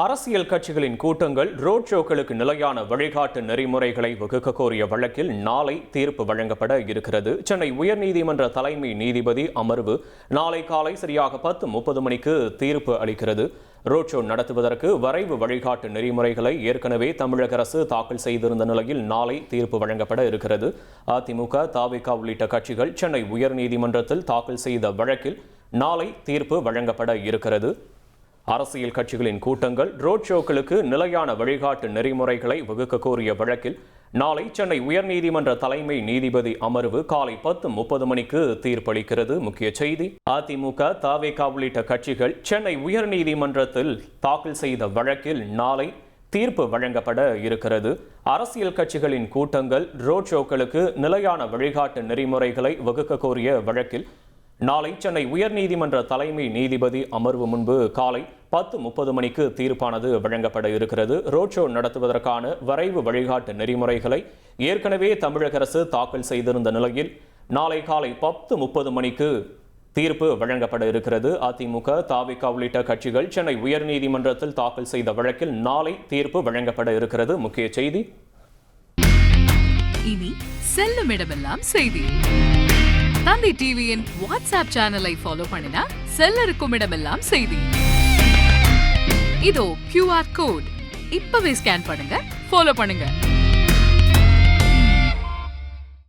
அரசியல் கட்சிகளின் கூட்டங்கள் ரோட் ஷோக்களுக்கு நிலையான வழிகாட்டு நெறிமுறைகளை வகுக்க கோரிய வழக்கில் நாளை தீர்ப்பு வழங்கப்பட இருக்கிறது. சென்னை உயர்நீதிமன்ற தலைமை நீதிபதி அமர்வு நாளை காலை சரியாக 10:30 மணிக்கு தீர்ப்பு அளிக்கிறது. ரோட் ஷோ நடத்துவதற்கு வரைவு வழிகாட்டு நெறிமுறைகளை ஏற்கனவே தமிழக அரசு தாக்கல் செய்திருந்த நிலையில் நாளை தீர்ப்பு வழங்கப்பட இருக்கிறது. அதிமுக, தவிக உள்ளிட்ட கட்சிகள் சென்னை உயர்நீதிமன்றத்தில் தாக்கல் செய்த வழக்கில் நாளை தீர்ப்பு வழங்கப்பட இருக்கிறது. அரசியல் கட்சிகளின் கூட்டங்கள் ரோட் ஷோக்களுக்கு நிலையான வழிகாட்டு நெறிமுறைகளை வகுக்க கோரிய வழக்கில் நாளை சென்னை உயர்நீதிமன்ற தலைமை நீதிபதி அமர்வு காலை 10:30 மணிக்கு தீர்ப்பளிக்கிறது. முக்கிய செய்தி: அதிமுக, தவிக உள்ளிட்ட கட்சிகள் சென்னை உயர்நீதிமன்றத்தில் தாக்கல் செய்த வழக்கில் நாளை தீர்ப்பு வழங்கப்பட இருக்கிறது. அரசியல் கட்சிகளின் கூட்டங்கள் ரோட் ஷோக்களுக்கு நிலையான வழிகாட்டு நெறிமுறைகளை வகுக்க கோரிய வழக்கில் நாளை சென்னை உயர்நீதிமன்ற தலைமை நீதிபதி அமர்வு முன்பு காலை 10:30 மணிக்கு தீர்ப்பானது வழங்கப்பட இருக்கிறது. ரோட் ஷோ நடத்துவதற்கான வரைவு வழிகாட்டு நெறிமுறைகளை ஏற்கனவே தமிழக அரசு தாக்கல் செய்திருந்த நிலையில் நாளை காலை 10:30 மணிக்கு தீர்ப்பு வழங்கப்பட இருக்கிறது. அதிமுக, தவிக உள்ளிட்ட கட்சிகள் சென்னை உயர்நீதிமன்றத்தில் தாக்கல் செய்த வழக்கில் நாளை தீர்ப்பு வழங்கப்பட இருக்கிறது. முக்கிய செய்தி: இனி செல்லும் இடமெல்லாம் செய்தி. தந்தி டிவியின் வாட்ஸ்அப் சேனலை ஃபாலோ பண்ணினா செல்லருக்கும் இடமெல்லாம் செய்தி. இதோ QR கோட் இப்பவே ஸ்கேன் பண்ணுங்க, ஃபாலோ பண்ணுங்க.